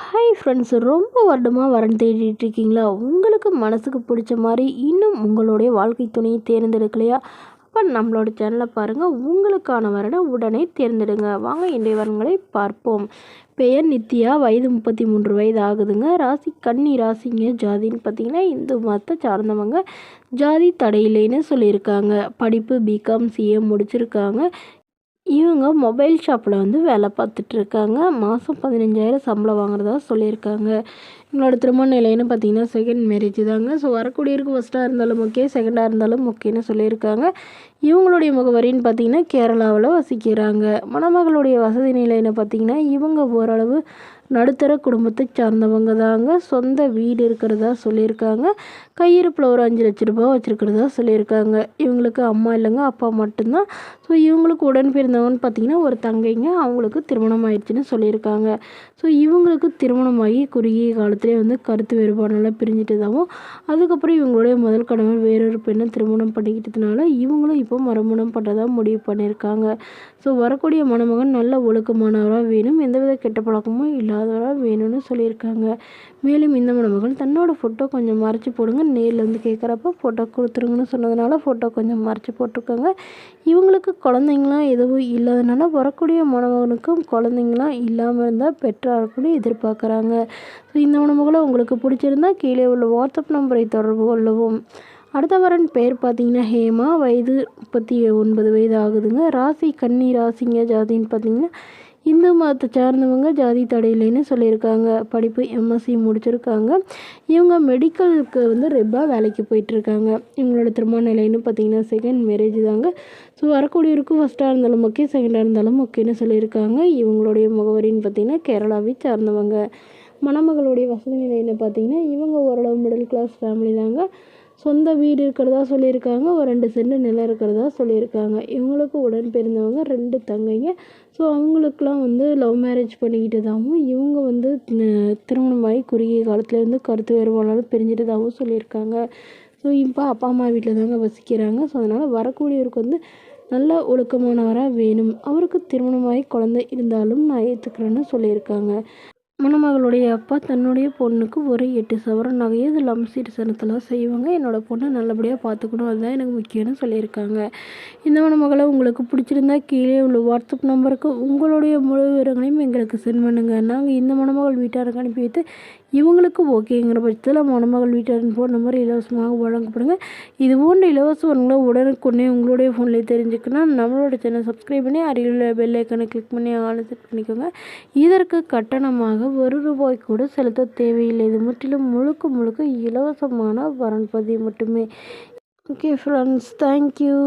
Hi friends, ரொம்ப வருடமாக வரன் தேடிட்டு இருக்கீங்களா? உங்களுக்கு மனசுக்கு பிடிச்ச மாதிரி இன்னும் உங்களுடைய வாழ்க்கை துணையை தேர்ந்தெடுக்கலையா? அப்போ நம்மளோட சேனலை பாருங்கள். உங்களுக்கான வரனை உடனே தேர்ந்தெடுங்க. வாங்க இன்றைய வரன்களை பார்ப்போம். பெயர் நித்யா, வயது 33 வயது ஆகுதுங்க. ராசி கன்னி ராசிங்க. ஜாதின்னு பார்த்தீங்கன்னா இந்து மதத்தை சார்ந்தவங்க. ஜாதி தடையில்லைன்னு சொல்லியிருக்காங்க. படிப்பு பிகாம் சிஏ முடிச்சிருக்காங்க. இவங்க மொபைல் ஷாப்பில் வேலை பார்த்துட்ருக்காங்க. மாதம் 15,000 சம்பளம் வாங்குறதா சொல்லியிருக்காங்க. இவங்களோட திருமண நிலைன்னு பார்த்தீங்கன்னா செகண்ட் மேரேஜ் தாங்க. ஸோ வரக்கூடியருக்கு ஃபஸ்ட்டாக இருந்தாலும் ஓகே, செகண்டாக இருந்தாலும் ஓகேன்னு சொல்லியிருக்காங்க. இவங்களுடைய முகவரின்னு பார்த்தீங்கன்னா கேரளாவில் வசிக்கிறாங்க. மணமகளுடைய வசதி நிலைன்னு பார்த்தீங்கன்னா இவங்க ஓரளவு நடுத்தர குடும்பத்தை சார்ந்தவங்க தாங்க. சொந்த வீடு இருக்கிறதா சொல்லியிருக்காங்க. கையிருப்பில் ஒரு 5 லட்ச ரூபா வச்சுருக்கிறதா சொல்லியிருக்காங்க. இவங்களுக்கு அம்மா இல்லைங்க, அப்பா மட்டும்தான். ஸோ இவங்களுக்கு உடன் பிறந்தவங்கன்னு பார்த்தீங்கன்னா ஒரு தங்கைங்க. அவங்களுக்கு திருமணம் ஆயிடுச்சுன்னு சொல்லியிருக்காங்க. ஸோ இவங்களுக்கு திருமணமாகி குறுகிய காலத்திலே கருத்து வேறுபாடுனால பிரிஞ்சிட்டதாகவும், அதுக்கப்புறம் இவங்களுடைய முதல் கணவர் வேறொரு பெண்ணை திருமணம் பண்ணிக்கிட்டதுனால இவங்களும் இப்போ மறுமணம் பண்ணுறதா முடிவு பண்ணியிருக்காங்க. ஸோ வரக்கூடிய மணமகன் நல்ல ஒழுக்கமானவராக வேணும், எந்தவித கெட்ட பழக்கமும் இல்லாதவராக வேணும்னு சொல்லியிருக்காங்க. மேலும் இந்த மணமகள் தன்னோட ஃபோட்டோ கொஞ்சம் மறைச்சி போடுங்க, நேரில் கேட்குறப்ப ஃபோட்டோ கொடுத்துருங்கன்னு சொன்னதுனால ஃபோட்டோ கொஞ்சம் மறைச்சி போட்டிருக்காங்க. இவங்களுக்கு குழந்தைங்களாம் எதுவும் இல்லாதனால வரக்கூடிய மணமகனுக்கும் குழந்தைங்களாம் இல்லாமல் இருந்தால் பெற்றார்கள் எதிர்பார்க்குறாங்க. ஸோ இந்த மணமகளை உங்களுக்கு பிடிச்சிருந்தா கீழே உள்ள வாட்ஸ்அப் நம்பரை தொடர்பு கொள்ளவும். அடுத்த வரன் பேர் பார்த்தீங்கன்னா ஹேமா, வயது 39 வயது ஆகுதுங்க. ராசி கன்னி ராசிங்க. ஜாதின்னு பார்த்தீங்கன்னா இந்து மதத்தை சார்ந்தவங்க. ஜாதி தடையில்லைன்னு சொல்லியிருக்காங்க. படிப்பு எம்எஸ்சி முடிச்சிருக்காங்க. இவங்க மெடிக்கலுக்கு ரெப்பாக வேலைக்கு போயிட்டுருக்காங்க. இவங்களோட திருமண நிலைன்னு பார்த்தீங்கன்னா செகண்ட் மேரேஜ் தாங்க. ஸோ வரக்கூடியவருக்கு ஃபஸ்ட்டாக இருந்தாலும் ஓகே, செகண்டாக இருந்தாலும் ஓகேன்னு சொல்லியிருக்காங்க. இவங்களுடைய முகவரின்னு பார்த்தீங்கன்னா கேரளாவை சார்ந்தவங்க. மணமகளுடைய வசதி நிலைன்னு பார்த்தீங்கன்னா இவங்க ஓரளவு மிடில் கிளாஸ் ஃபேமிலி தாங்க. சொந்த வீடு இருக்கிறதா சொல்லியிருக்காங்க. ஒரு 2 சென்ட் நிலம் இருக்கிறதா சொல்லியிருக்காங்க. இவங்களுக்கு உடன் பிறந்தவங்க 2 தங்கைங்க. ஸோ அவங்களுக்கெலாம் லவ் மேரேஜ் பண்ணிக்கிட்டதாகவும், இவங்க திருமணமாகி குறுகிய காலத்தில் கருத்து வேறுபாடால் பிரிஞ்சிட்டதாகவும் சொல்லியிருக்காங்க. ஸோ இப்போ அப்பா அம்மா வீட்டில் தாங்க வசிக்கிறாங்க. ஸோ அதனால் வரக்கூடியவருக்கு நல்ல ஒழுக்கமானவராக வேணும், அவருக்கு திருமணமாகி குழந்தை இருந்தாலும் நான் ஏற்றுக்கிறேன்னு சொல்லியிருக்காங்க. மணமகளுடைய அப்பா தன்னுடைய பொண்ணுக்கு ஒரு 8 சவரன் நகையை இதில் சீர்சனத்தெல்லாம் செய்வாங்க. என்னோடய பொண்ணை நல்லபடியாக பார்த்துக்கணும், அதுதான் எனக்கு முக்கியம்னு சொல்லியிருக்காங்க. இந்த மணமகளை உங்களுக்கு பிடிச்சிருந்தா கீழே உள்ள வாட்ஸ்அப் நம்பருக்கு உங்களுடைய முழு விவரங்களையும் எங்களுக்கு சென்ட் பண்ணுங்கள். நாங்கள் இந்த மணமகள் வீட்டாருக்கு அனுப்பி வைத்து இவங்களுக்கு ஓகேங்கிற பட்சத்தில் மணமகள் வீட்டாரின் ஃபோன் நம்பர் இலவசமாக வழங்கப்படுங்க. இது போன்ற இலவச வரங்களை உடனுக்குடனே உங்களுடைய ஃபோன்லேயே தெரிஞ்சுக்கணும். நம்மளோட சேனல் சப்ஸ்கிரைப் பண்ணி அருகில் பெல் ஐக்கனை கிளிக் பண்ணி ஆல் செட் பண்ணிக்கோங்க. இதற்கு கட்டணமாக ₹1 கூட செலுத்த தேவையில்லை. இது முற்றிலும் முழுக்க இலவசமான வரன் பதிவு மட்டுமே. Okay friends, thank you.